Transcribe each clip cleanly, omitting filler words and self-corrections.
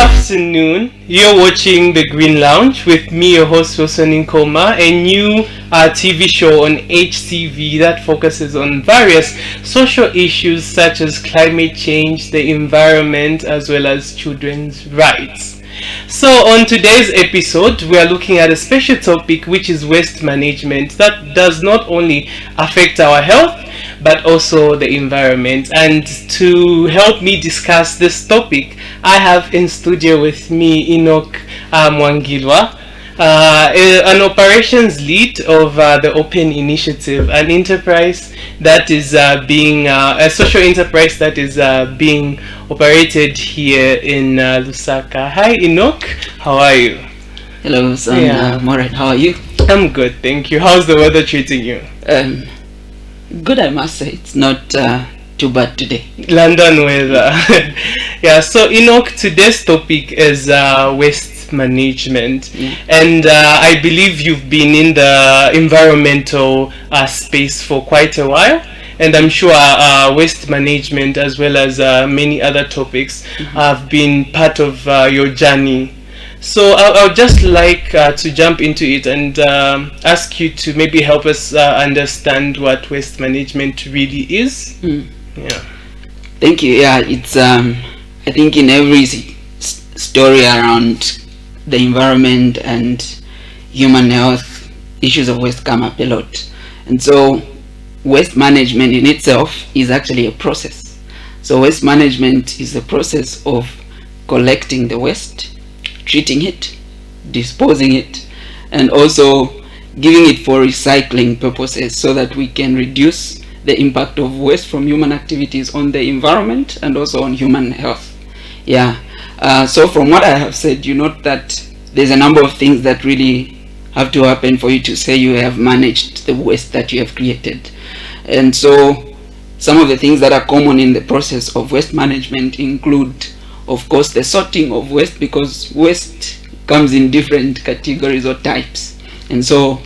afternoon. You're watching The Green Lounge with me, your host Wilson Nkhoma, a new TV show on HTV that focuses on various social issues such as climate change, the environment, as well as children's rights. So on today's episode, we are looking at a special topic, which is waste management that does not only affect our health but also the environment. And to help me discuss this topic, I have in studio with me Enoch Mwangilwa, an operations lead of the Open Initiative, an enterprise that is a social enterprise that is being operated here in Lusaka. Hi Enoch, how are you? Hello, son. I'm alright. How are you? I'm good, thank you. How's the weather treating you? Good, I must say. It's not too bad today. London weather. Yeah, so Enoch, today's topic is waste management. And I believe you've been in the environmental space for quite a while. And I'm sure waste management, as well as many other topics, have been part of your journey. So I'll just like to jump into it and ask you to maybe help us understand what waste management really is. Yeah. Thank you. Yeah, it's I think in every story around the environment and human health, issues of waste come up a lot. And so waste management in itself is actually a process. So waste management is the process of collecting the waste, treating it, disposing it, and also giving it for recycling purposes so that we can reduce the impact of waste from human activities on the environment and also on human health. Yeah. So from what I have said, you note that there's a number of things that really have to happen for you to say you have managed the waste that you have created. And so some of the things that are common in the process of waste management include, of course, the sorting of waste, because waste comes in different categories or types. And so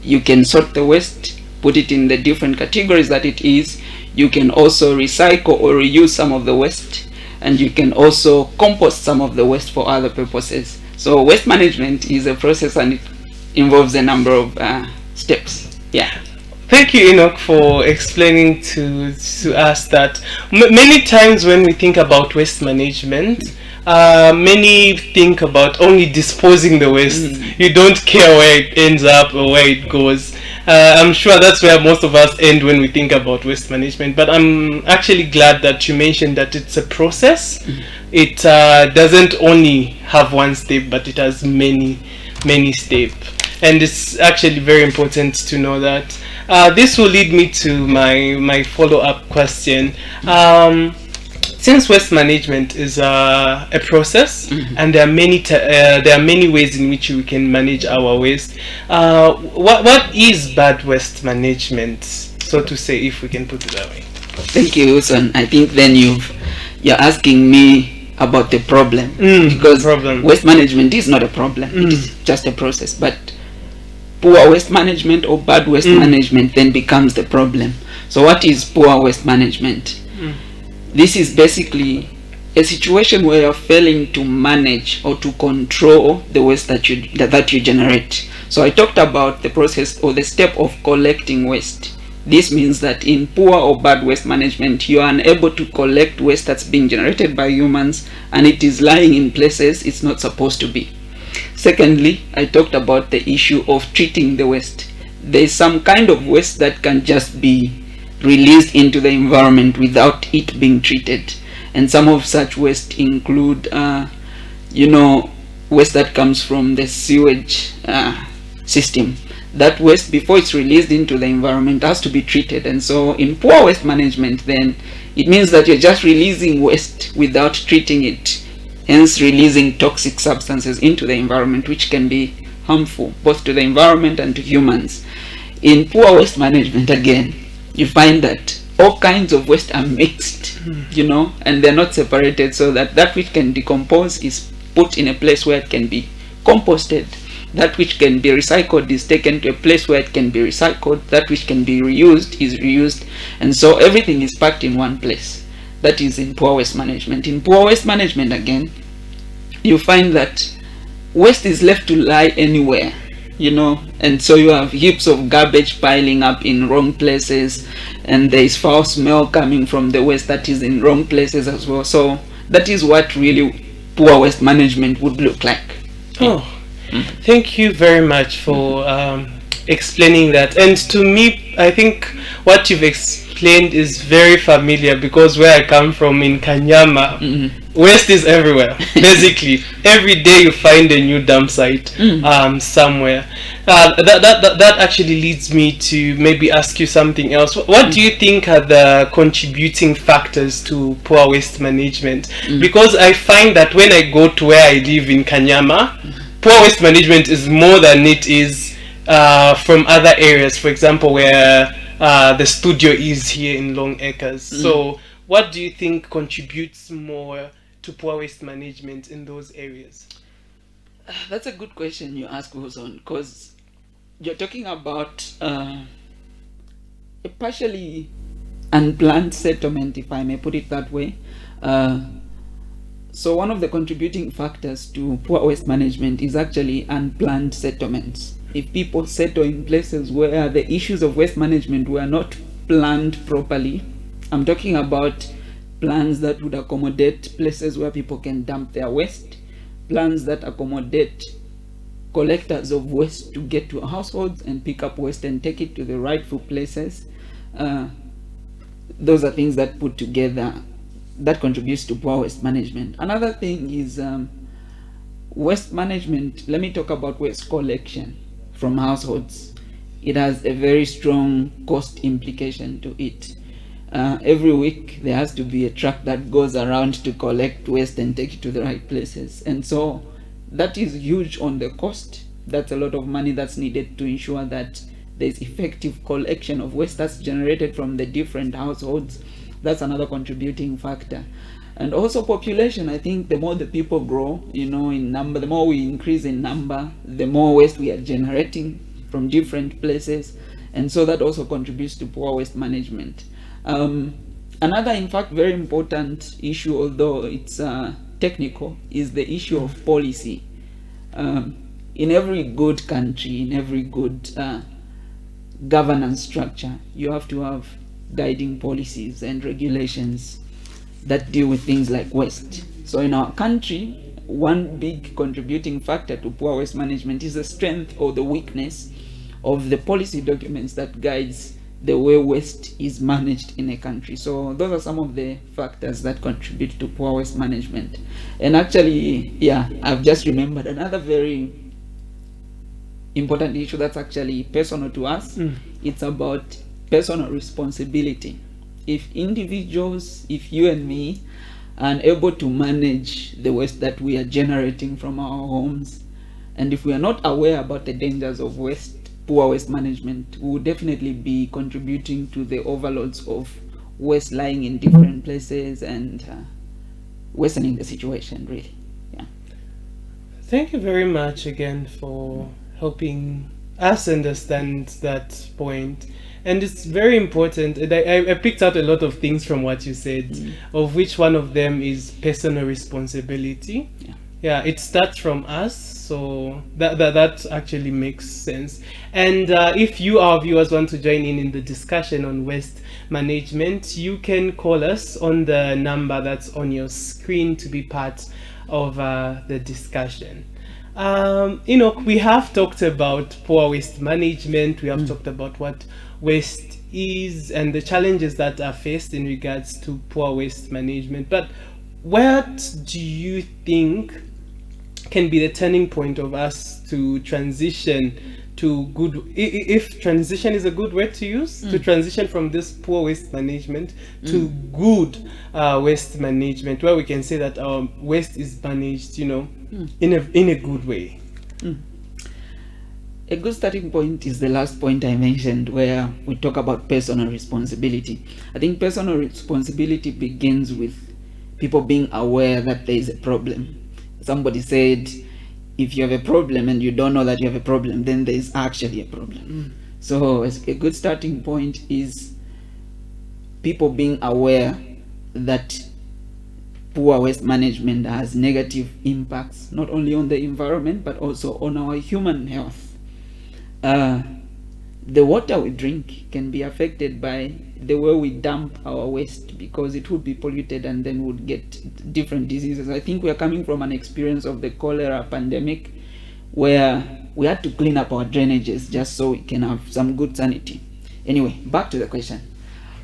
you can sort the waste, put it in the different categories that it is. You can also recycle or reuse some of the waste, and you can also compost some of the waste for other purposes. So waste management is a process, and it involves a number of steps. Yeah. Thank you, Enoch, for explaining to us that many times when we think about waste management, many think about only disposing the waste. You don't care where it ends up or where it goes. I'm sure that's where most of us end when we think about waste management. But I'm actually glad that you mentioned that it's a process. It doesn't only have one step, but it has many steps. And it's actually very important to know that. This will lead me to my follow-up question. Since waste management is a process, and there are many ways in which we can manage our waste, what is bad waste management, so to say, if we can put it that way? Thank you, Wilson. I think then you're asking me about the problem, because waste management is not a problem. It is just a process. But poor waste management or bad waste management then becomes the problem. So what is poor waste management? This is basically a situation where you're failing to manage or to control the waste that you generate. So I talked about the process or the step of collecting waste. This means that in poor or bad waste management, you are unable to collect waste that's being generated by humans, and it is lying in places it's not supposed to be. Secondly, I talked about the issue of treating the waste. There is some kind of waste that can just be released into the environment without it being treated. And some of such waste include, waste that comes from the sewage system. That waste, before it's released into the environment, has to be treated. And so in poor waste management, then it means that you're just releasing waste without treating it, hence releasing toxic substances into the environment, which can be harmful both to the environment and to humans. In poor waste management, again, you find that all kinds of waste are mixed, and they're not separated, so that which can decompose is put in a place where it can be composted. That which can be recycled is taken to a place where it can be recycled. That which can be reused is reused. And so everything is packed in one place. That is in poor waste management. In poor waste management, again, you find that waste is left to lie anywhere, and so you have heaps of garbage piling up in wrong places, and there is foul smell coming from the waste that is in wrong places as well. So that is what really poor waste management would look like. Oh, thank you very much for explaining that. And to me, I think what you've explained is very familiar, because where I come from in Kanyama, waste is everywhere. Basically, every day you find a new dump site somewhere. That actually leads me to maybe ask you something else. What do you think are the contributing factors to poor waste management? Because I find that when I go to where I live in Kanyama, poor waste management is more than it is from other areas. For example, where the studio is here in Long Acres. So what do you think contributes more to poor waste management in those areas? That's a good question you ask, Ozon, because you're talking about a partially unplanned settlement, if I may put it that way. So one of the contributing factors to poor waste management is actually unplanned settlements. If people settle in places where the issues of waste management were not planned properly, I'm talking about plans that would accommodate places where people can dump their waste, plans that accommodate collectors of waste to get to households and pick up waste and take it to the rightful places. Those are things that put together that contributes to poor waste management. Another thing is waste management. Let me talk about waste collection from households. It has a very strong cost implication to it. Every week there has to be a truck that goes around to collect waste and take it to the right places, and so that is huge on the cost. That's a lot of money that's needed to ensure that there's effective collection of waste that's generated from the different households. That's another contributing factor. And also population. I think the more the people grow, in number, the more we increase in number, the more waste we are generating from different places, and so that also contributes to poor waste management. Another, in fact, very important issue, although it's technical, is the issue of policy. In every good country, in every good governance structure, you have to have guiding policies and regulations that deal with things like waste. So in our country, one big contributing factor to poor waste management is the strength or the weakness of the policy documents that guides the way waste is managed in a country. So those are some of the factors that contribute to poor waste management. And actually, I've just remembered another very important issue that's actually personal to us. It's about personal responsibility. If individuals, if you and me, are unable to manage the waste that we are generating from our homes, and if we are not aware about the dangers of waste, poor waste management, we will definitely be contributing to the overloads of waste lying in different places and worsening the situation, really. Thank you very much again for helping us understand that point. And it's very important. And I picked out a lot of things from what you said, of which one of them is personal responsibility. It starts from us, so that actually makes sense. And if you, our viewers, want to join in the discussion on waste management, you can call us on the number that's on your screen to be part of the discussion. We have talked about poor waste management. We have talked about what waste is and the challenges that are faced in regards to poor waste management. But what do you think can be the turning point of us to transition to good, if transition is a good word to use, to transition from this poor waste management to good waste management, where we can say that our waste is managed, in a good way? A good starting point is the last point I mentioned, where we talk about personal responsibility. I think personal responsibility begins with people being aware that there is a problem. Somebody said, if you have a problem and you don't know that you have a problem, then there is actually a problem. So a good starting point is people being aware that poor waste management has negative impacts not only on the environment but also on our human health. The water we drink can be affected by the way we dump our waste, because it would be polluted and then would get different diseases. I think we are coming from an experience of the cholera pandemic where we had to clean up our drainages just so we can have some good sanity. Anyway, back to the question.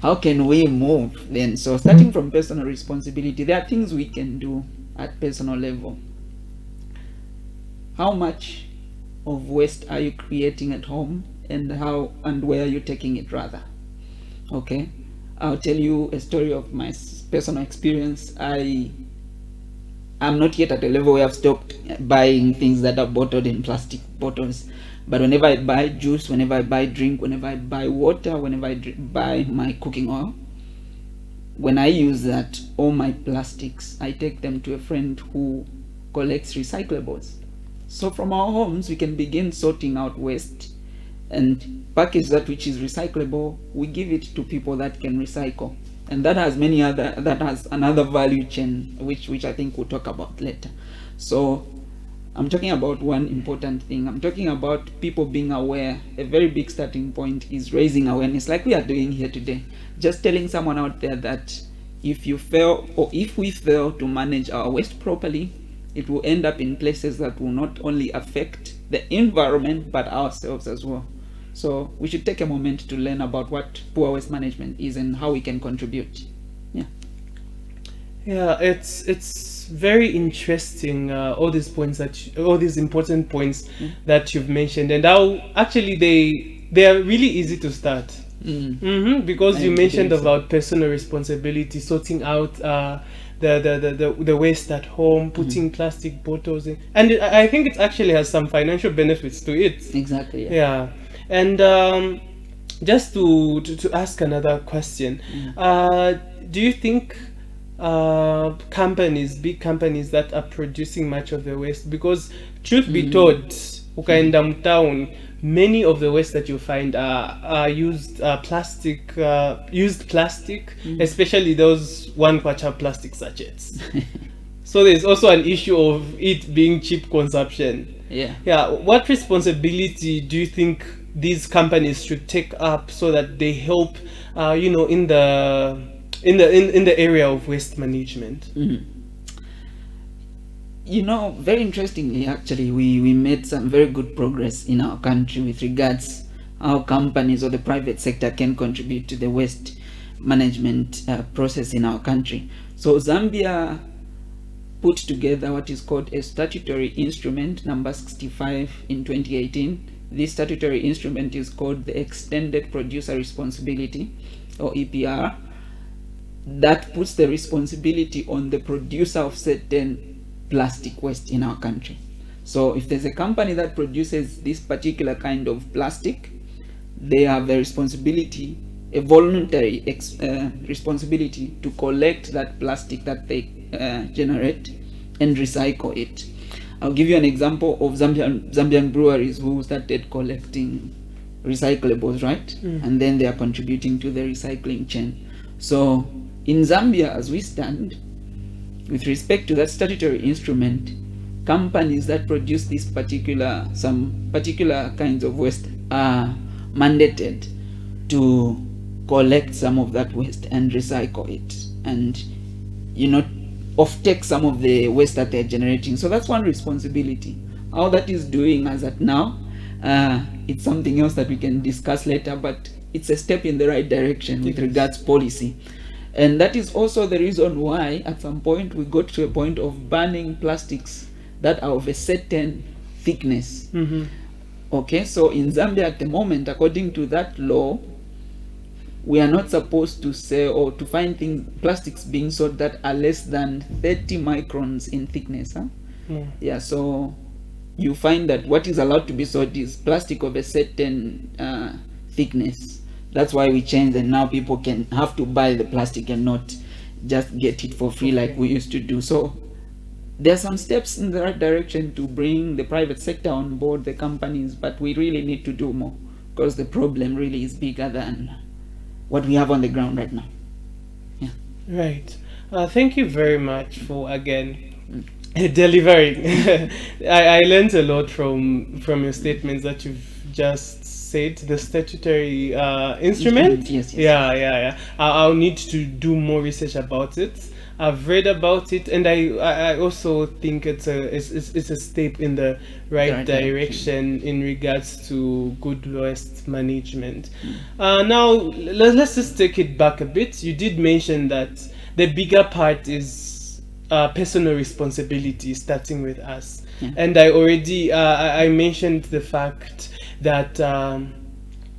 How can we move then? So starting from personal responsibility, there are things we can do at personal level. How much of waste are you creating at home, and how and where are you taking it rather? Okay, I'll tell you a story of my personal experience. I'm not yet at a level where I've stopped buying things that are bottled in plastic bottles, but whenever I buy juice, whenever I buy drink, whenever I buy water, whenever I buy my cooking oil, when I use that, all my plastics, I take them to a friend who collects recyclables. So from our homes, we can begin sorting out waste and package that which is recyclable. We give it to people that can recycle, and that has another value chain, which I think we'll talk about later. So I'm talking about one important thing. I'm talking about people being aware. A very big starting point is raising awareness, like we are doing here today. Just telling someone out there that if you fail, or if we fail to manage our waste properly, it will end up in places that will not only affect the environment but ourselves as well. So we should take a moment to learn about what poor waste management is and how we can contribute. Yeah, it's very interesting. All these points all these important points that you've mentioned, and how actually they are really easy to start. Because you mentioned about personal responsibility, sorting out the waste at home, putting plastic bottles in, and I think it actually has some financial benefits to it. Exactly. Yeah. And just to ask another question, do you think big companies that are producing much of the waste, because truth be told, ukaenda mtown, many of the waste that you find are used plastic, especially those one kwacha plastic sachets. So there's also an issue of it being cheap consumption. Yeah. What responsibility do you think these companies should take up so that they help, in the area of waste management? Very interestingly, actually, we made some very good progress in our country with regards how companies or the private sector can contribute to the waste management process in our country. So Zambia put together what is called a statutory instrument number 65 in 2018. This statutory instrument is called the Extended Producer Responsibility, or EPR, that puts the responsibility on the producer of certain plastic waste in our country. So if there's a company that produces this particular kind of plastic, they have a responsibility, a voluntary responsibility to collect that plastic that they generate and recycle it. I'll give you an example of Zambian breweries who started collecting recyclables, right? And then they are contributing to the recycling chain. So in Zambia, as we stand, with respect to that statutory instrument, companies that produce some particular kinds of waste are mandated to collect some of that waste and recycle it, and off-take some of the waste that they're generating. So that's one responsibility. How that is doing as at now, it's something else that we can discuss later, but it's a step in the right direction with regards policy. And that is also the reason why at some point we got to a point of banning plastics that are of a certain thickness. Okay, so in Zambia at the moment, according to that law, we are not supposed to sell or to find plastics being sold that are less than 30 microns in thickness. Yeah, so you find that what is allowed to be sold is plastic of a certain thickness. That's why we changed, and now people can have to buy the plastic and not just get it for free like we used to do. So there are some steps in the right direction to bring the private sector on board, the companies, but we really need to do more, because the problem really is bigger than what we have on the ground right now. Right. Thank you very much for again delivering. I learned a lot from your statements that you've just said. The statutory instrument. Yes, yes. Yeah. I'll need to do more research about it. I've read about it, and I also think it's a step in the right direction in regards to good waste management. Now let's just take it back a bit. You did mention that the bigger part is personal responsibility, starting with us. Yeah. And I already I mentioned the fact that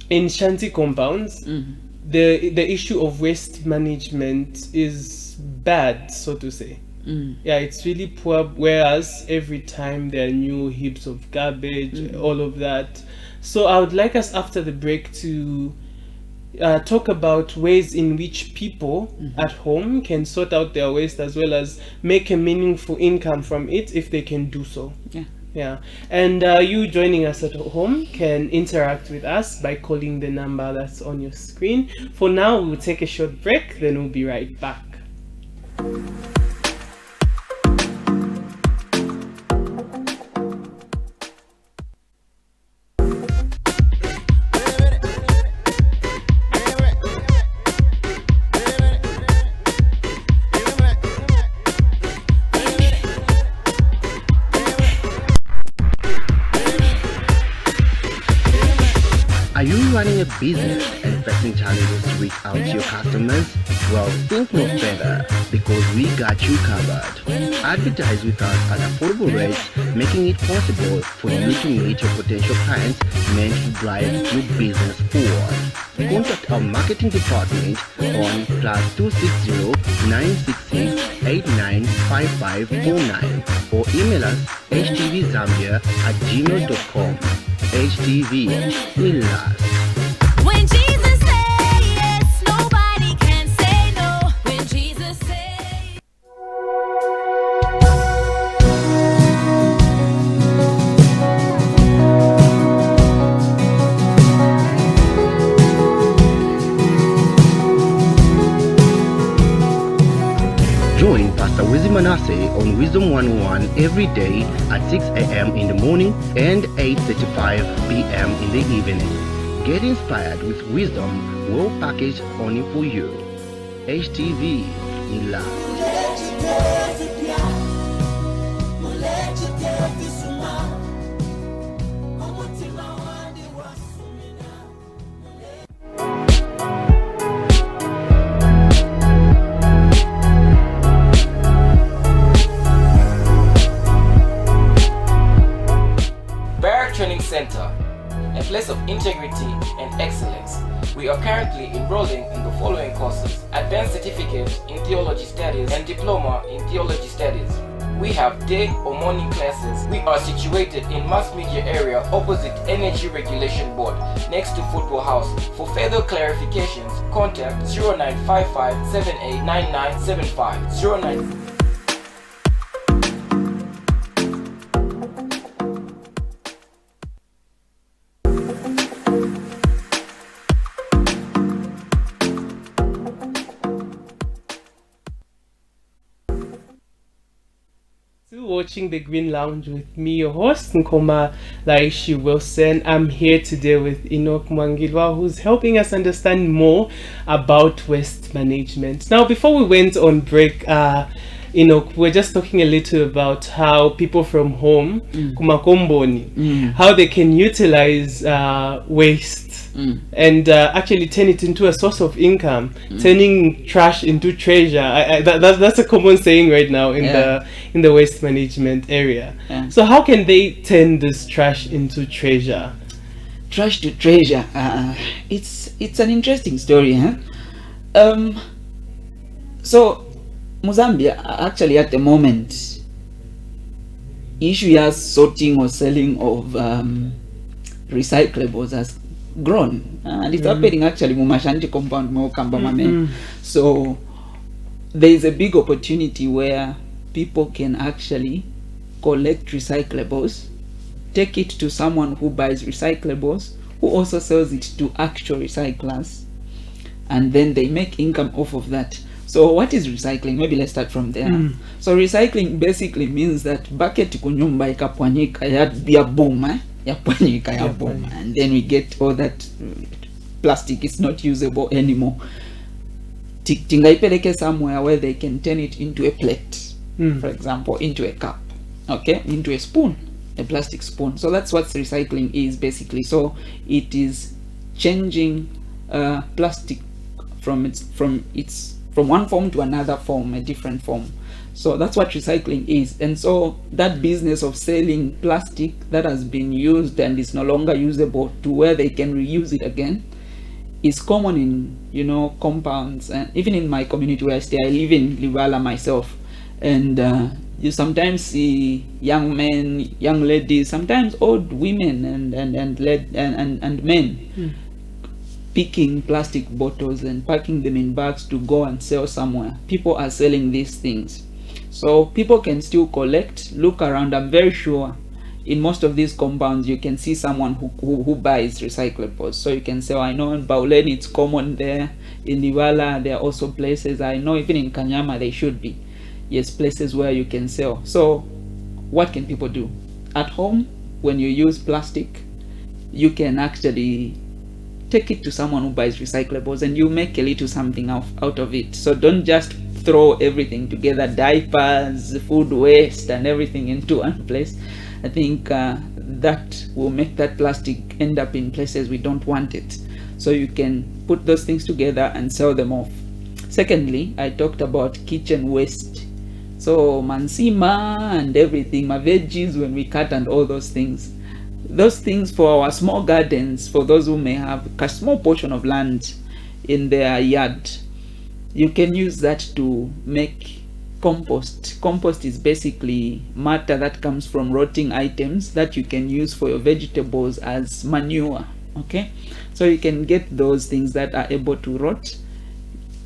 in shanty compounds, the issue of waste management is bad, so to say. Yeah, it's really poor, whereas every time there are new heaps of garbage, all of that. So I would like us after the break to talk about ways in which people at home can sort out their waste, as well as make a meaningful income from it if they can do so. Yeah, and you joining us at home can interact with us by calling the number that's on your screen. For now, we'll take a short break, then we'll be right back. Are you running a business and facing challenges to reach out to your customers? Well, think no further, because we got you covered. Advertise with us at affordable rates, making it possible for you to meet your potential clients meant to drive your business forward. Contact our marketing department on +260 966 895549 or email us htvzambia@gmail.com. HTV will last. When Jesus says yes, nobody can say no. When Jesus says Join Pastor Wizzy Manasseh on Wisdom 101 every day at 6 a.m. in the morning and 8:35 p.m. in the evening. Get inspired with wisdom well packaged only for you. HTV in love. Training Center, a place of integrity and excellence. We are currently enrolling in the following courses: Advanced Certificate in Theology Studies and Diploma in Theology Studies. We have day or morning classes. We are situated in mass media area opposite Energy Regulation Board, next to Football House. For further clarifications, contact 0955 789975 09. Watching the Green Lounge with me, your host Nkhoma Laishi Wilson. I'm here today with Nkhoma, who's helping us understand more about waste management. Now, before we went on break, we're just talking a little about how people from home, kumakomboni, how they can utilize waste and actually turn it into a source of income, turning trash into treasure. That's a common saying right now in the waste management area. So how can they turn this trash into treasure? Trash to treasure. It's an interesting story, huh? So Mozambique actually at the moment issue as sorting or selling of recyclables has grown, and it's happening actually Mumashanti compound more Kambamame. So there is a big opportunity where people can actually collect recyclables, take it to someone who buys recyclables, who also sells it to actual recyclers, and then they make income off of that. So what is recycling? Maybe let's start from there. So recycling basically means that bucket kunyumba ikapwanyika ya boom, ya pwanyika ya boom, and then we get all that plastic is not usable anymore. Tingaipeleke somewhere where they can turn it into a plate, for example, into a cup, okay, into a spoon, a plastic spoon. So that's what recycling is basically. So it is changing plastic from one form to another form, a different form. So that's what recycling is. And so that business of selling plastic that has been used and is no longer usable to where they can reuse it again is common in, you know, compounds, and even in my community where I stay. I live in Livala myself, and you sometimes see young men, young ladies, sometimes old women and men picking plastic bottles and packing them in bags to go and sell somewhere. People are selling these things, so people can still collect. Look around. I'm very sure in most of these compounds you can see someone who buys recyclables. So you can say, oh, I know in Bauleni it's common there, in Liwala there are also places, I know even in Kanyama they should be, yes, places where you can sell. So what can people do at home? When you use plastic, you can actually take it to someone who buys recyclables and you make a little something out of it. So don't just throw everything together, diapers, food waste and everything into one place. I think that will make that plastic end up in places we don't want it. So you can put those things together and sell them off. Secondly, I talked about kitchen waste. So mansima and everything, my veggies when we cut and all those things. Those things for our small gardens, for those who may have a small portion of land in their yard, you can use that to make compost. Compost is basically matter that comes from rotting items that you can use for your vegetables as manure, okay? So you can get those things that are able to rot,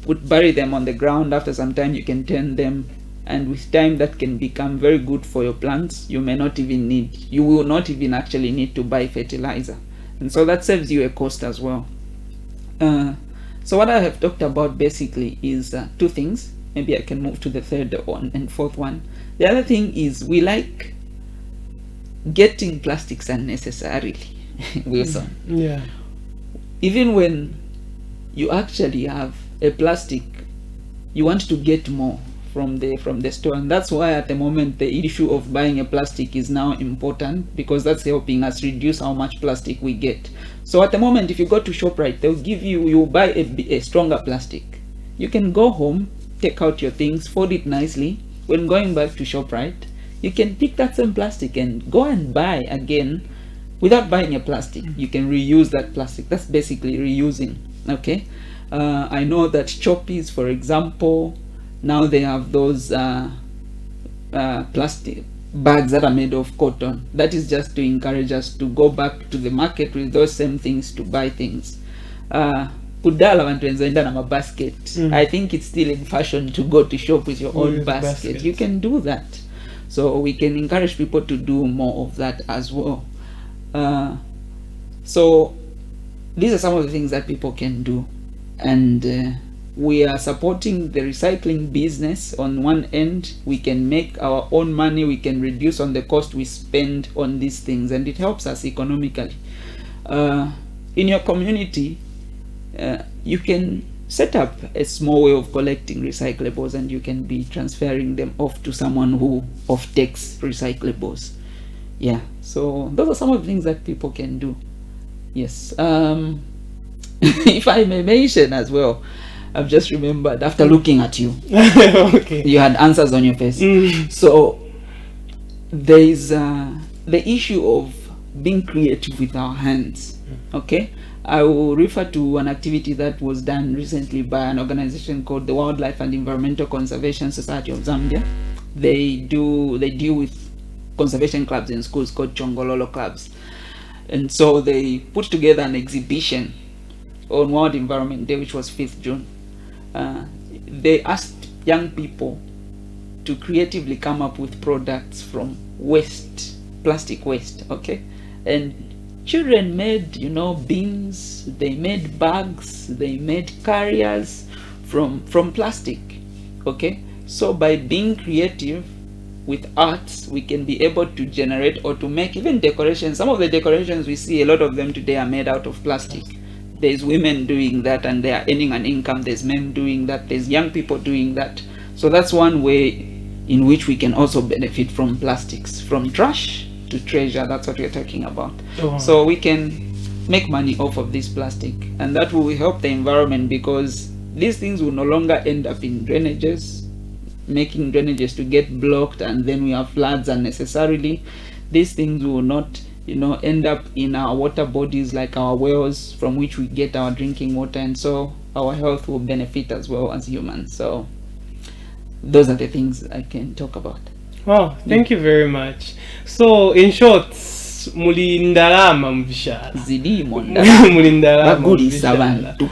bury them on the ground. After some time you can turn them, and with time that can become very good for your plants. You will not even actually need to buy fertilizer, and so that saves you a cost as well. So what I have talked about basically is two things. Maybe I can move to the third one and fourth one. The other thing is we like getting plastics unnecessarily, Wilson. Yeah. Even when you actually have a plastic, you want to get more from the store, and that's why at the moment the issue of buying a plastic is now important, because that's helping us reduce how much plastic we get. So at the moment, if you go to ShopRite, they'll give you buy a stronger plastic. You can go home, take out your things, fold it nicely. When going back to ShopRite, you can pick that same plastic and go and buy again without buying a plastic. You can reuse that plastic. That's basically reusing, okay? I know that Choppies, for example, now they have those plastic bags that are made of cotton. That is just to encourage us to go back to the market with those same things to buy things. Kudala vantu wenzaenda na mabasket. I think it's still in fashion to go to shop with your own basket. You can do that. So we can encourage people to do more of that as well. So these are some of the things that people can do, and we are supporting the recycling business. On one end, we can make our own money, we can reduce on the cost we spend on these things, and it helps us economically. In your community, you can set up a small way of collecting recyclables, and you can be transferring them off to someone who off-takes recyclables. Yeah, so those are some of the things that people can do. Yes. If I may mention as well, I've just remembered after looking at you, Okay. you had answers on your face. So there is the issue of being creative with our hands. Okay, I will refer to an activity that was done recently by an organization called the Wildlife and Environmental Conservation Society of Zambia. They deal with conservation clubs in schools called Chongololo clubs, and so they put together an exhibition on World Environment Day, which was 5th June. They asked young people to creatively come up with products from waste, plastic waste, okay? And children made, bins, they made bags, they made carriers from plastic. Okay, so by being creative with arts, we can be able to generate or to make even decorations. Some of the decorations we see, a lot of them today are made out of plastic. There's women doing that and they are earning an income. There's men doing that. There's young people doing that. So that's one way in which we can also benefit from plastics, from trash to treasure. That's what we're talking about. Oh. So we can make money off of this plastic, and that will help the environment, because these things will no longer end up in drainages, making drainages to get blocked, and then we have floods unnecessarily. These things will not, end up in our water bodies like our wells from which we get our drinking water, and so our health will benefit as well as humans. So those are the things I can talk about. Wow, thank you very much. So in short, mulindalama mvishala. Zilimo Mulindalama bagulisa mvishala. abantu.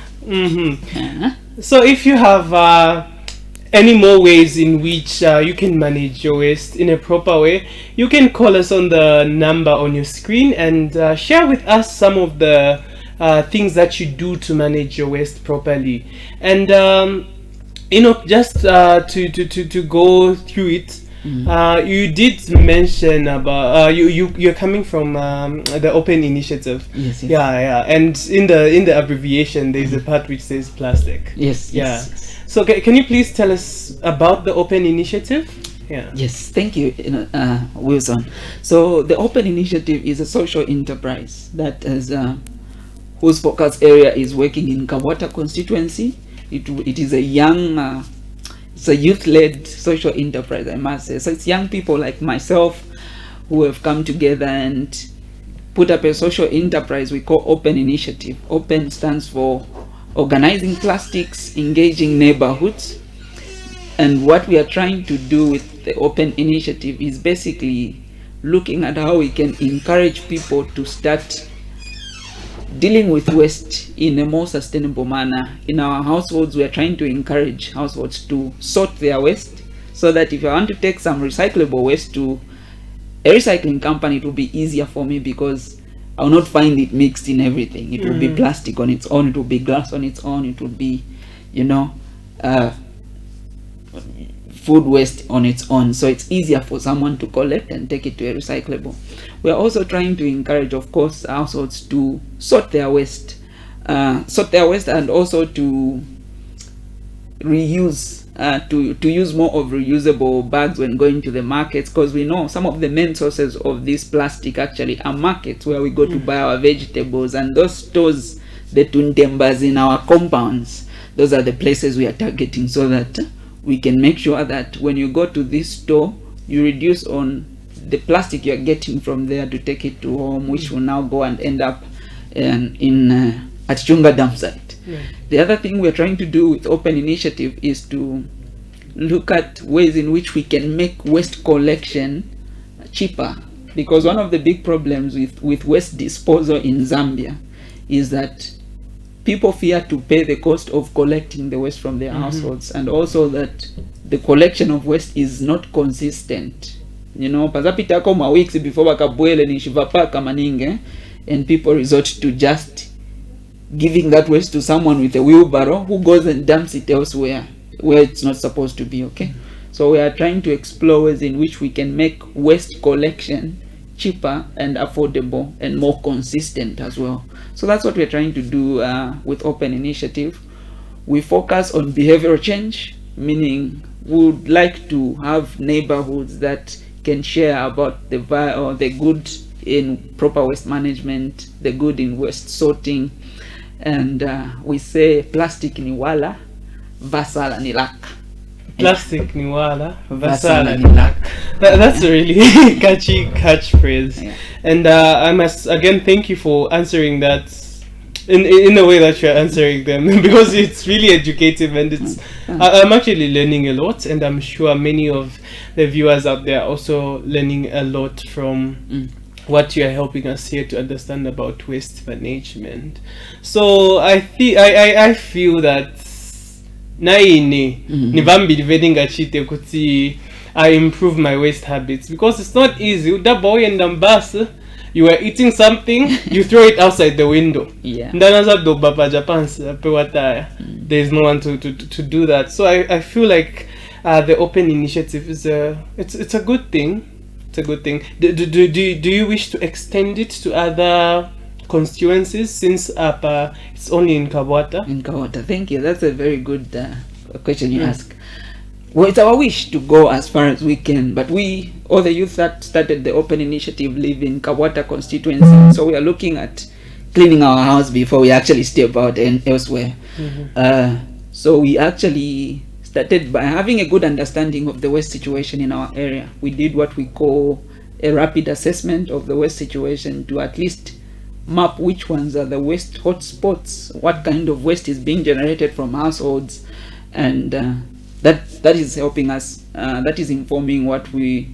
So if you have any more ways in which you can manage your waste in a proper way, you can call us on the number on your screen and share with us some of the things that you do to manage your waste properly. And just to go through it, you did mention about you're coming from the Open Initiative. Yes. Yeah, and in the abbreviation there's a part which says plastic. Yes. So can you please tell us about the Open Initiative? Yeah. Yes, thank you, Wilson. So the Open Initiative is a social enterprise that is whose focus area is working in Kawata constituency. It is a young, it's a youth-led social enterprise, I must say. So it's young people like myself who have come together and put up a social enterprise we call Open Initiative. Open stands for organizing plastics, engaging neighborhoods. And what we are trying to do with the Open Initiative is basically looking at how we can encourage people to start dealing with waste in a more sustainable manner. In our households, we are trying to encourage households to sort their waste, so that if I want to take some recyclable waste to a recycling company, it will be easier for me, because I will not find it mixed in everything. It will be plastic on its own, it will be glass on its own, it will be, food waste on its own. So it's easier for someone to collect and take it to a recyclable. We are also trying to encourage, of course, households to sort their waste, and also to reuse, to use more of reusable bags when going to the markets, because we know some of the main sources of this plastic actually are markets where we go to buy our vegetables, and those stores, the tundembas in our compounds, those are the places we are targeting, so that we can make sure that when you go to this store, you reduce on the plastic you're getting from there to take it to home, which will now go and end up at Chunga dump site. The other thing we're trying to do with Open Initiative is to look at ways in which we can make waste collection cheaper, because one of the big problems with waste disposal in Zambia is that people fear to pay the cost of collecting the waste from their households, and also that the collection of waste is not consistent. Pazapita kama weeks before bakabwele ni shivapaka maninge, and people resort to just giving that waste to someone with a wheelbarrow who goes and dumps it elsewhere where it's not supposed to be. Okay, so we are trying to explore ways in which we can make waste collection cheaper and affordable and more consistent as well. So that's what we're trying to do with Open Initiative. We focus on behavioral change, meaning we would like to have neighborhoods that can share about the good in proper waste management, the good in waste sorting, and we say plastic ni wala, vasala ni laka. Plastic ni wala, vasala ni laka. That's a really catchy catchphrase. Yeah. And I must again thank you for answering that in a way that you're answering them, because it's really educative, and it's I'm actually learning a lot, and I'm sure many of the viewers out there are also learning a lot from what you are helping us here to understand about waste management. So I feel that naine nivambili vedinga chite kuti I improve my waste habits, because it's not easy. Udaboy and ambas You were eating something, you throw it outside the window. Yeah. There's no one to do that. So I feel like the open initiative is it's a good thing. It's a good thing. Do you wish to extend it to other constituencies, since it's only in Kabwata? In Kawata, thank you. That's a very good question you ask. Well, it's our wish to go as far as we can, but we, all the youth that started the open initiative, live in Kabwata constituency, so we are looking at cleaning our house before we actually step out and elsewhere. So we actually started by having a good understanding of the waste situation in our area. We did what we call a rapid assessment of the waste situation to at least map which ones are the waste hotspots, what kind of waste is being generated from households, and that is helping us, that is informing what we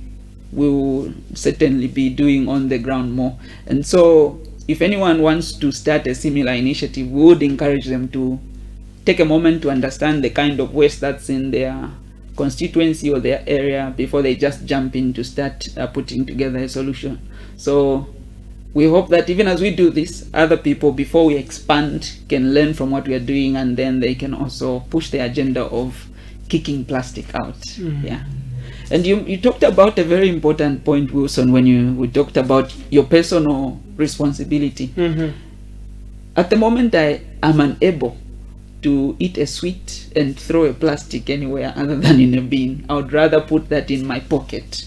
will certainly be doing on the ground more. And so if anyone wants to start a similar initiative, we would encourage them to take a moment to understand the kind of waste that's in their constituency or their area before they just jump in to start putting together a solution. So we hope that even as we do this, other people, before we expand, can learn from what we are doing, and then they can also push the agenda of kicking plastic out. Yeah. And you talked about a very important point, Wilson, when we talked about your personal responsibility. At the moment, I am unable to eat a sweet and throw a plastic anywhere other than in a bin. I would rather put that in my pocket,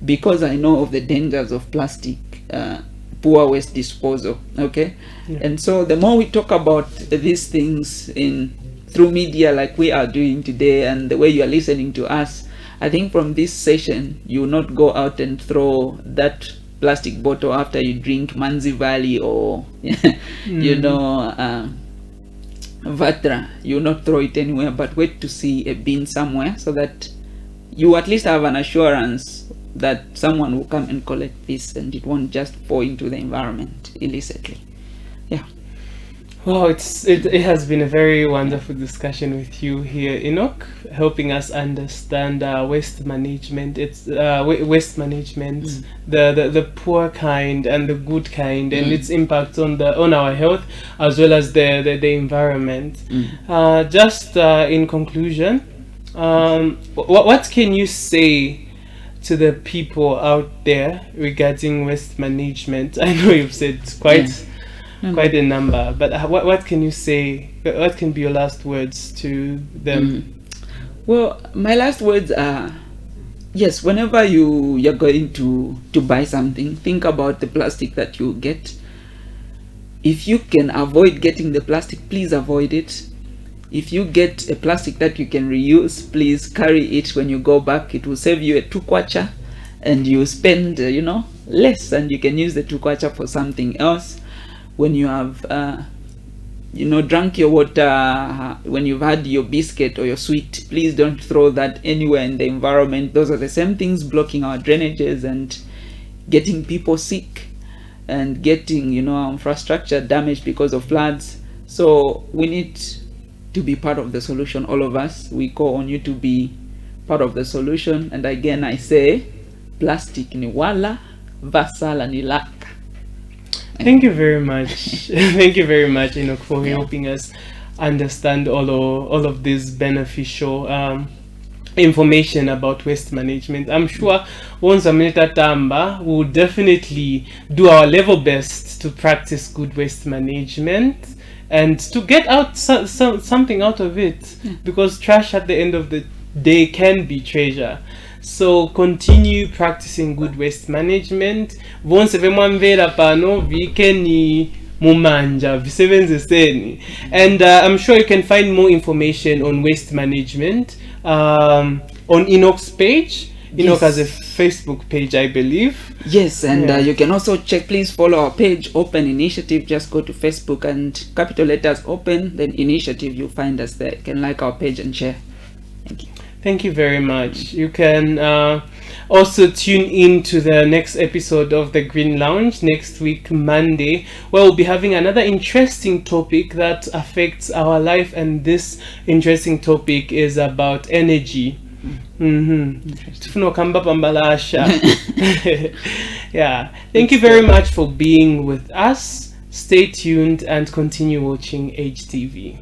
because I know of the dangers of plastic, poor waste disposal. Okay. And so the more we talk about these things through media like we are doing today, and the way you are listening to us, I think from this session you will not go out and throw that plastic bottle after you drink Manzi Valley or you know, Vatra. You will not throw it anywhere, but wait to see a bin somewhere, so that you at least have an assurance that someone will come and collect this and it won't just fall into the environment illicitly. Yeah. Wow, it has been a very wonderful discussion with you here, Enoch, helping us understand waste management. It's waste management, the poor kind and the good kind, and its impact on our health as well as the environment. Just in conclusion, what can you say to the people out there regarding waste management? I know you've said quite a number, but what can you say? What can be your last words to them? Well, my last words are, yes, whenever you're going to buy something, think about the plastic that you get. If you can avoid getting the plastic, please avoid it. If you get a plastic that you can reuse, please carry it when you go back. It will save you a 2 kwacha, and you spend less, and you can use the 2 kwacha for something else. When you have drunk your water, when you've had your biscuit or your sweet, please don't throw that anywhere in the environment. Those are the same things blocking our drainages and getting people sick and getting our infrastructure damaged because of floods. So we need to be part of the solution, all of us. We call on you to be part of the solution. And again, I say, plastic ni wala, vasala ni laka. Thank you very much. Thank you very much, Enoch, for helping us understand all of this beneficial information about waste management. I'm sure once Aminata Tamba will definitely do our level best to practice good waste management and to get out something out of it, because trash at the end of the day can be treasure. So continue practicing good waste management. Vonse vemwamvera pano vikeni mumanja visebenzeseni. And I'm sure you can find more information on waste management on Enoch's page. Enoch has a Facebook page, I believe. Yes, and you can also check, please follow our page, Open Initiative. Just go to Facebook and capital letters Open, then Initiative. You'll find us there. You can like our page and share. Thank you. Thank you very much. You can also tune in to the next episode of the Green Lounge next week, Monday, where we'll be having another interesting topic that affects our life, and this interesting topic is about energy. Tifuna ukamba pambalasha. Yeah. Thank you very much for being with us. Stay tuned and continue watching HTV.